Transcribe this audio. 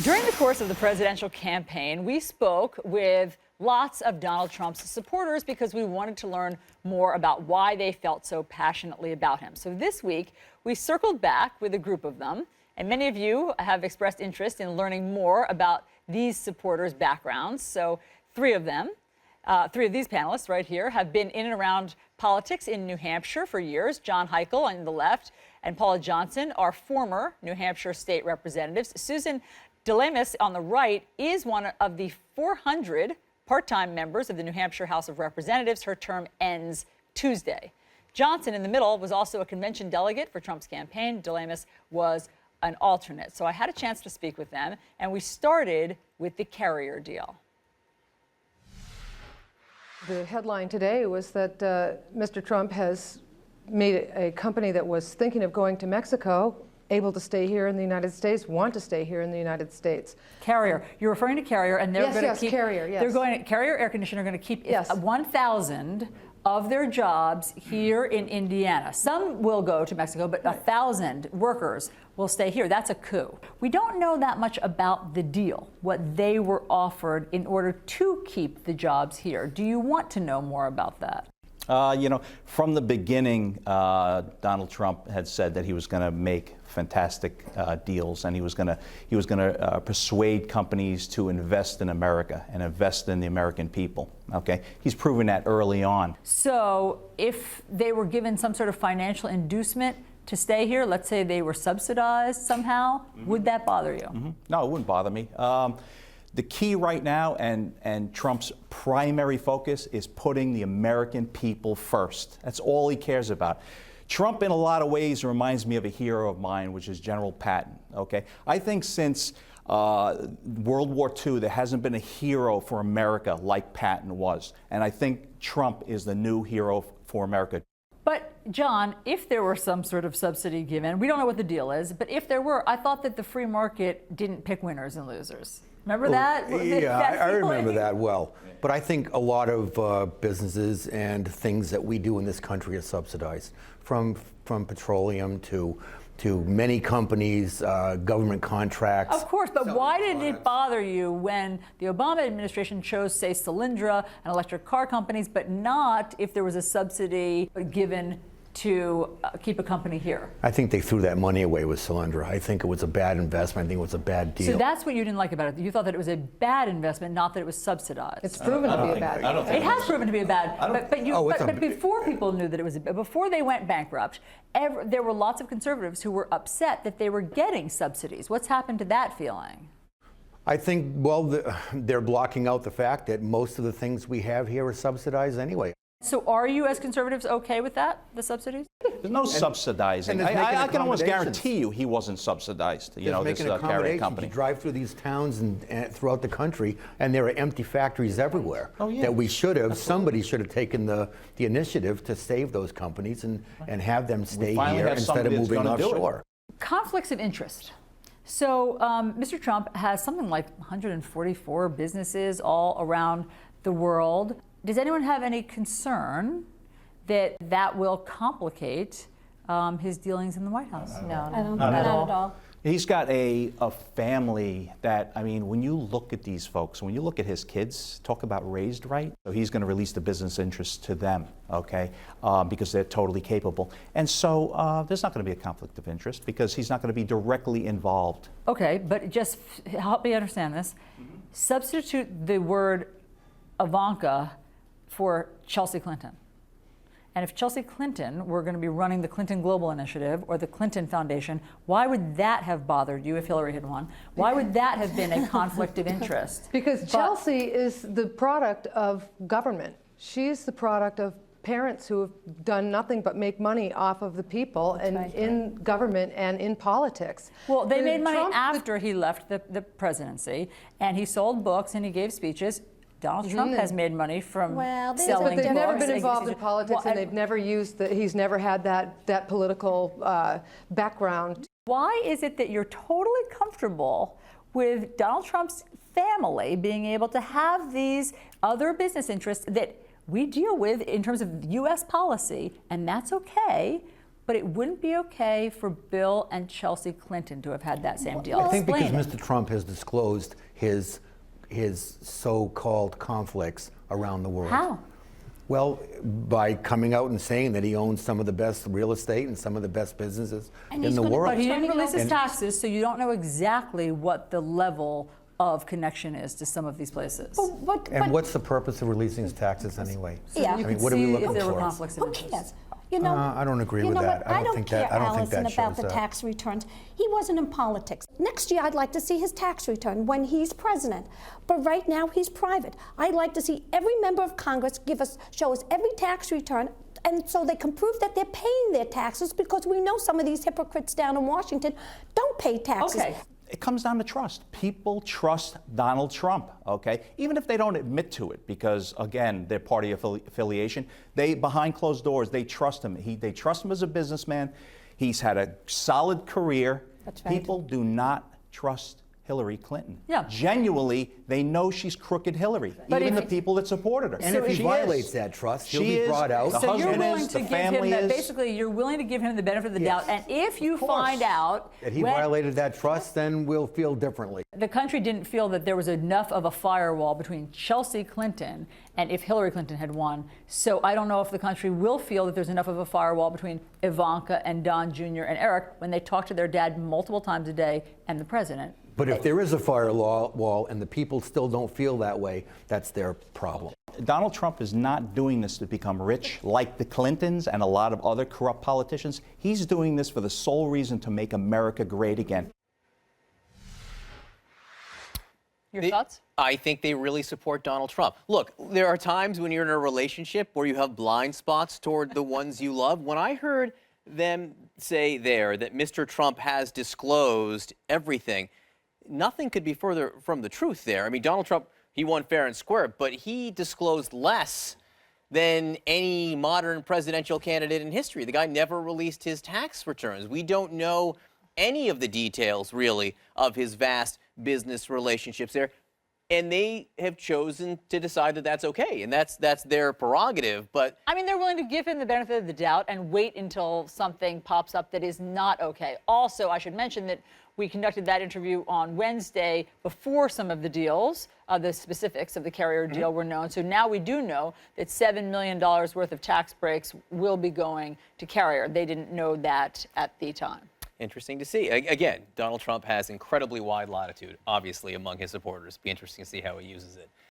During the course of the presidential campaign, we spoke with lots of Donald Trump's supporters because we wanted to learn more about why they felt so passionately about him. So this week, we circled back with a group of them, and many of you have expressed interest in learning more about these supporters' backgrounds. So three of these panelists right here have been in and around politics in New Hampshire for years. John Heichel on the left and Paula Johnson are former New Hampshire state representatives. Susan DeLemus on the right is one of the 400 part-time members of the New Hampshire House of Representatives. Her term ends Tuesday. Johnson in the middle was also a convention delegate for Trump's campaign. DeLemus was an alternate. So I had a chance to speak with them, and we started with the Carrier deal. The headline today was that Mr. Trump has made a company that was thinking of going to Mexico able to stay here in the United States, want to stay here in the United States. Carrier. You're referring to Carrier, and they're going to keep Carrier, yes. They're going to Carrier Air Conditioner are going to keep 1,000 of their jobs here in Indiana. Some will go to Mexico, but 1,000 workers will stay here. That's a coup. We don't know that much about the deal, what they were offered in order to keep the jobs here. Do you want to know more about that? From the beginning, Donald Trump had said that he was going to make fantastic deals, and he was going to persuade companies to invest in America and invest in the American people. Okay, he's proven that early on. So, if they were given some sort of financial inducement to stay here, let's say they were subsidized somehow, would that bother you? No, it wouldn't bother me. The key right now, and Trump's primary focus, is putting the American people first. That's all he cares about. Trump, in a lot of ways, reminds me of a hero of mine, which is General Patton. Okay, I think since World War II, there hasn't been a hero for America like Patton was, and I think Trump is the new hero for America. But, John, if there were some sort of subsidy given, we don't know what the deal is, but if there were, I thought that the free market didn't pick winners and losers. Remember that? Yeah, I remember that well. But I think a lot of businesses and things that we do in this country are subsidized, from petroleum to many companies, government contracts. Of course, but why did it bother you when the Obama administration chose, say, Solyndra and electric car companies, but not if there was a subsidy given to keep a company here? I think they threw that money away with Solyndra. I think it was a bad investment. I think it was a bad deal. So that's what you didn't like about it. You thought that it was a bad investment, not that it was subsidized. It's proven to be a bad investment. It has proven to be a bad. But before people knew that it was, before they went bankrupt, there were lots of conservatives who were upset that they were getting subsidies. What's happened to that feeling? I think, they're blocking out the fact that most of the things we have here are subsidized anyway. So are you, as conservatives, okay with that, the subsidies? There's no subsidizing. I can almost guarantee you he wasn't subsidized, this Carrier company. You drive through these towns and throughout the country, and there are empty factories everywhere that we should have, somebody should have taken the initiative to save those companies and have them stay here instead of moving offshore. Conflicts of interest. So Mr. Trump has something like 144 businesses all around the world. Does anyone have any concern that that will complicate his dealings in the White House? No, not at all. He's got a family that, I mean, when you look at these folks, when you look at his kids, talk about raised right. So he's going to release the business interests to them, okay, because they're totally capable. And so there's not going to be a conflict of interest because he's not going to be directly involved. Okay, but just help me understand this. Substitute the word Ivanka for Chelsea Clinton. And if Chelsea Clinton were going to be running the Clinton Global Initiative or the Clinton Foundation, why would that have bothered you if Hillary had won? Why would that have been a conflict of interest? Because Chelsea is the product of government. She's the product of parents who have done nothing but make money off of the people in government and in politics. Well, they made money after he left the presidency, and he sold books and he gave speeches. Donald Trump has made money from selling but they've books. never been involved in politics, and they've never used he's never had that political background. Why is it that you're totally comfortable with Donald Trump's family being able to have these other business interests that we deal with in terms of U.S. policy, and that's okay, but it wouldn't be okay for Bill and Chelsea Clinton to have had that same deal. I think because Explain it. Mr. Trump has disclosed his so-called conflicts around the world. How? Well, by coming out and saying that he owns some of the best real estate and some of the best businesses And in he's the gonna- world. But he didn't Turning release his over- taxes, so you don't know exactly what the level of connection is to some of these places. And what's the purpose of releasing his taxes anyway? Yeah. I You mean, could what are we see looking if there were for? conflicts of Who interest. cares? You know, I don't agree you with know that. what? I don't think care, that Allison, about shows the that. tax returns. He wasn't in politics. Next year, I'd like to see his tax return when he's president. But right now, he's private. I'd like to see every member of Congress show us every tax return, and so they can prove that they're paying their taxes, because we know some of these hypocrites down in Washington don't pay taxes. Okay. It comes down to trust. People trust Donald Trump, okay? Even if they don't admit to it, because, again, they're party affiliation, they, behind closed doors, they trust him. They trust him as a businessman. He's had a solid career. That's right. People do not trust Hillary Clinton. Yeah. Genuinely, they know she's crooked Hillary, But even if- the people that supported her. And if he She violates is. that trust, he'll She be is. brought out. The So you're husband willing is, to the give him family that, is. basically, you're willing to give him the benefit of the doubt, and if you find out That he when- violated that trust, then we'll feel differently. the country didn't feel that there was enough of a firewall between Chelsea Clinton and if Hillary Clinton had won. So I don't know if the country will feel that there's enough of a firewall between Ivanka and Don Jr. and Eric when they talk to their dad multiple times a day and the president. But if there is a firewall and the people still don't feel that way, that's their problem. Donald Trump is not doing this to become rich like the Clintons and a lot of other corrupt politicians. He's doing this for the sole reason to make America great again. Your thoughts? I think they really support Donald Trump. Look, there are times when you're in a relationship where you have blind spots toward the ones you love. When I heard them say there that Mr. Trump has disclosed everything, nothing could be further from the truth there. I mean, Donald Trump, he won fair and square, but he disclosed less than any modern presidential candidate in history. The guy never released his tax returns. We don't know any of the details, really, of his vast business relationships there. And they have chosen to decide that that's okay, and that's their prerogative. But I mean, they're willing to give him the benefit of the doubt and wait until something pops up that is not okay. Also, I should mention that we conducted that interview on Wednesday before some of the deals, the specifics of the carrier deal were known. So now we do know that $7 million worth of tax breaks will be going to carrier. They didn't know that at the time. interesting to see. Again, Donald Trump has incredibly wide latitude, obviously, among his supporters. Be interesting to see how he uses it.